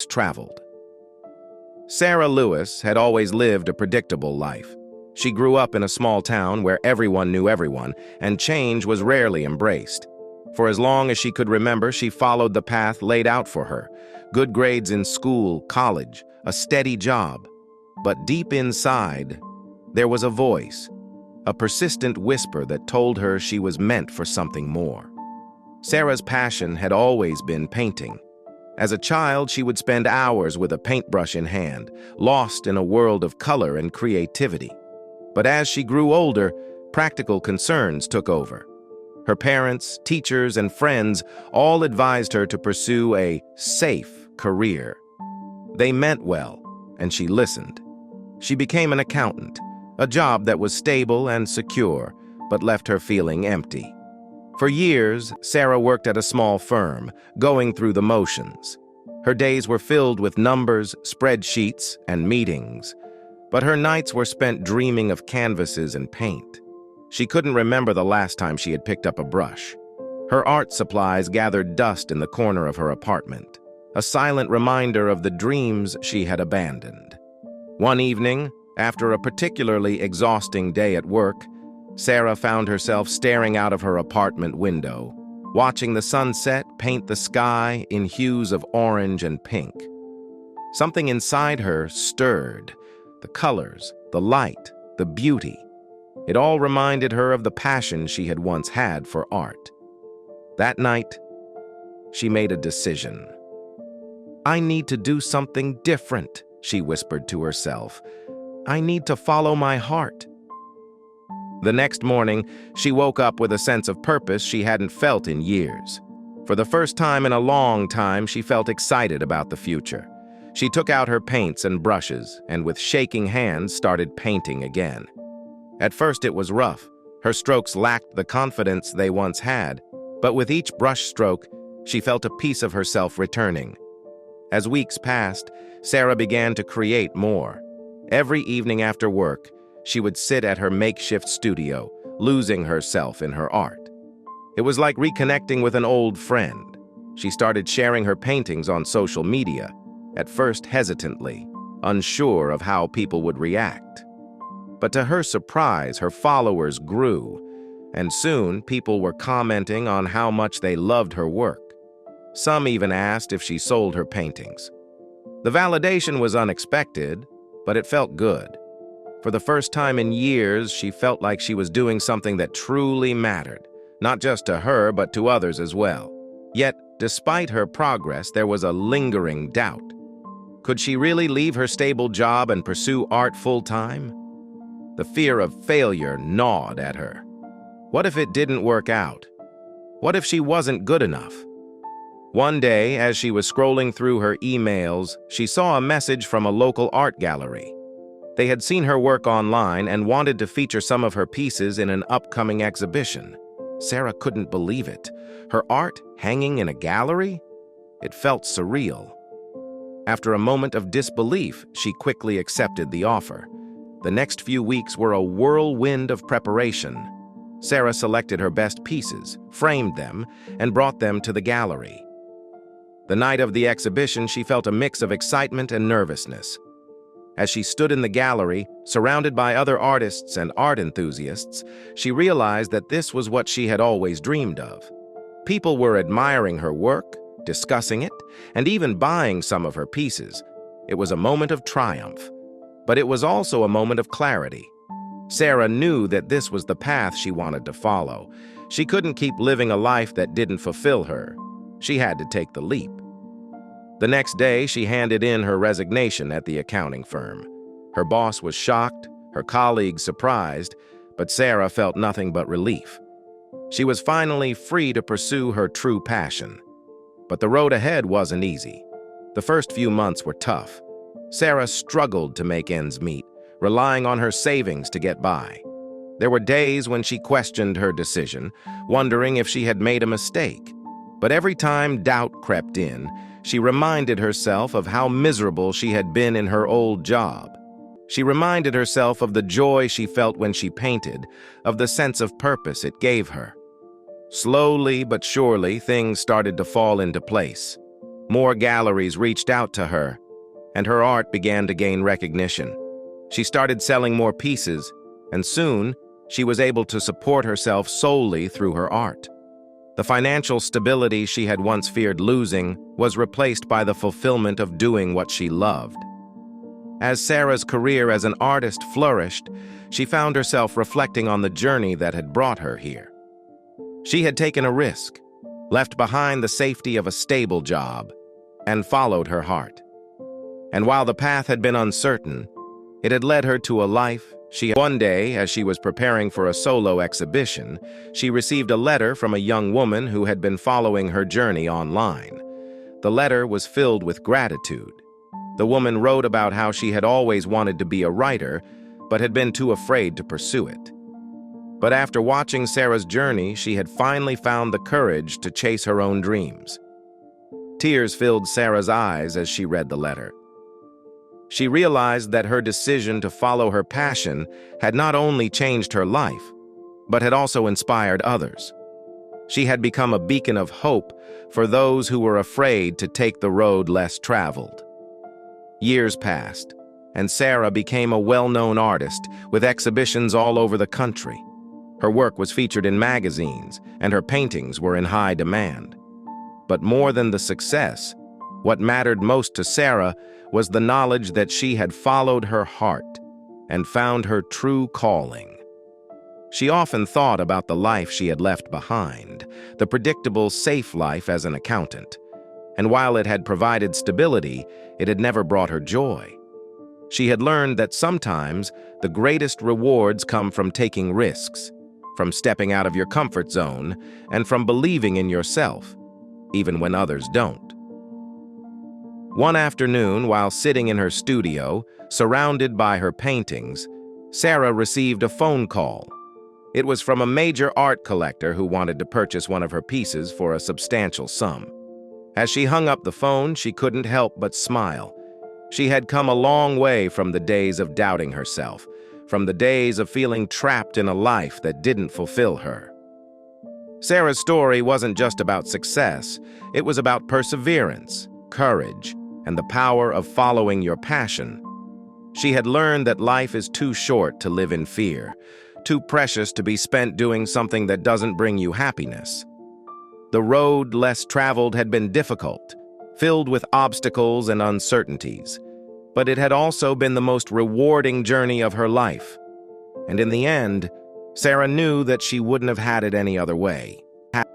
traveled. Sarah Lewis had always lived a predictable life. She grew up in a small town where everyone knew everyone, and change was rarely embraced. For as long as she could remember, she followed the path laid out for her: good grades in school, college, a steady job. But deep inside, there was a voice, a persistent whisper that told her she was meant for something more. Sarah's passion had always been painting. As a child, she would spend hours with a paintbrush in hand, lost in a world of color and creativity. But as she grew older, practical concerns took over. Her parents, teachers, and friends all advised her to pursue a safe career. They meant well, and she listened. She became an accountant, a job that was stable and secure, but left her feeling empty. For years, Sarah worked at a small firm, going through the motions. Her days were filled with numbers, spreadsheets, and meetings. But her nights were spent dreaming of canvases and paint. She couldn't remember the last time she had picked up a brush. Her art supplies gathered dust in the corner of her apartment, a silent reminder of the dreams she had abandoned. One evening, after a particularly exhausting day at work, Sarah found herself staring out of her apartment window, watching the sunset paint the sky in hues of orange and pink. Something inside her stirred: the colors, the light, the beauty. It all reminded her of the passion she had once had for art. That night, she made a decision. "I need to do something different," she whispered to herself. "I need to follow my heart." The next morning, she woke up with a sense of purpose she hadn't felt in years. For the first time in a long time, she felt excited about the future. She took out her paints and brushes, and with shaking hands started painting again. At first it was rough. Her strokes lacked the confidence they once had, but with each brush stroke, she felt a piece of herself returning. As weeks passed, Sarah began to create more. Every evening after work, she would sit at her makeshift studio, losing herself in her art. It was like reconnecting with an old friend. She started sharing her paintings on social media, at first hesitantly, unsure of how people would react. But to her surprise, her followers grew, and soon people were commenting on how much they loved her work. Some even asked if she sold her paintings. The validation was unexpected, but it felt good. For the first time in years, she felt like she was doing something that truly mattered, not just to her, but to others as well. Yet, despite her progress, there was a lingering doubt. Could she really leave her stable job and pursue art full-time? The fear of failure gnawed at her. What if it didn't work out? What if she wasn't good enough? One day, as she was scrolling through her emails, she saw a message from a local art gallery. They had seen her work online and wanted to feature some of her pieces in an upcoming exhibition. Sarah couldn't believe it. Her art hanging in a gallery? It felt surreal. After a moment of disbelief, she quickly accepted the offer. The next few weeks were a whirlwind of preparation. Sarah selected her best pieces, framed them, and brought them to the gallery. The night of the exhibition, she felt a mix of excitement and nervousness. As she stood in the gallery, surrounded by other artists and art enthusiasts, she realized that this was what she had always dreamed of. People were admiring her work, discussing it, and even buying some of her pieces. It was a moment of triumph, but it was also a moment of clarity. Sarah knew that this was the path she wanted to follow. She couldn't keep living a life that didn't fulfill her. She had to take the leap. The next day, she handed in her resignation at the accounting firm. Her boss was shocked, her colleagues surprised, but Sarah felt nothing but relief. She was finally free to pursue her true passion. But the road ahead wasn't easy. The first few months were tough. Sarah struggled to make ends meet, relying on her savings to get by. There were days when she questioned her decision, wondering if she had made a mistake. But every time doubt crept in, she reminded herself of how miserable she had been in her old job. She reminded herself of the joy she felt when she painted, of the sense of purpose it gave her. Slowly but surely, things started to fall into place. More galleries reached out to her, and her art began to gain recognition. She started selling more pieces, and soon she was able to support herself solely through her art. The financial stability she had once feared losing was replaced by the fulfillment of doing what she loved. As Sarah's career as an artist flourished, she found herself reflecting on the journey that had brought her here. She had taken a risk, left behind the safety of a stable job, and followed her heart. And while the path had been uncertain, it had led her to a life she had. One day, as she was preparing for a solo exhibition, she received a letter from a young woman who had been following her journey online. The letter was filled with gratitude. The woman wrote about how she had always wanted to be a writer, but had been too afraid to pursue it. But after watching Sarah's journey, she had finally found the courage to chase her own dreams. Tears filled Sarah's eyes as she read the letter. She realized that her decision to follow her passion had not only changed her life, but had also inspired others. She had become a beacon of hope for those who were afraid to take the road less traveled. Years passed, and Sarah became a well-known artist with exhibitions all over the country. Her work was featured in magazines, and her paintings were in high demand. But more than the success, what mattered most to Sarah was the knowledge that she had followed her heart and found her true calling. She often thought about the life she had left behind, the predictable, safe life as an accountant. And while it had provided stability, it had never brought her joy. She had learned that sometimes the greatest rewards come from taking risks, from stepping out of your comfort zone, and from believing in yourself, even when others don't. One afternoon, while sitting in her studio, surrounded by her paintings, Sarah received a phone call. It was from a major art collector who wanted to purchase one of her pieces for a substantial sum. As she hung up the phone, she couldn't help but smile. She had come a long way from the days of doubting herself, from the days of feeling trapped in a life that didn't fulfill her. Sarah's story wasn't just about success, it was about perseverance, courage, and the power of following your passion. She had learned that life is too short to live in fear, too precious to be spent doing something that doesn't bring you happiness. The road less traveled had been difficult, filled with obstacles and uncertainties, but it had also been the most rewarding journey of her life. And in the end, Sarah knew that she wouldn't have had it any other way.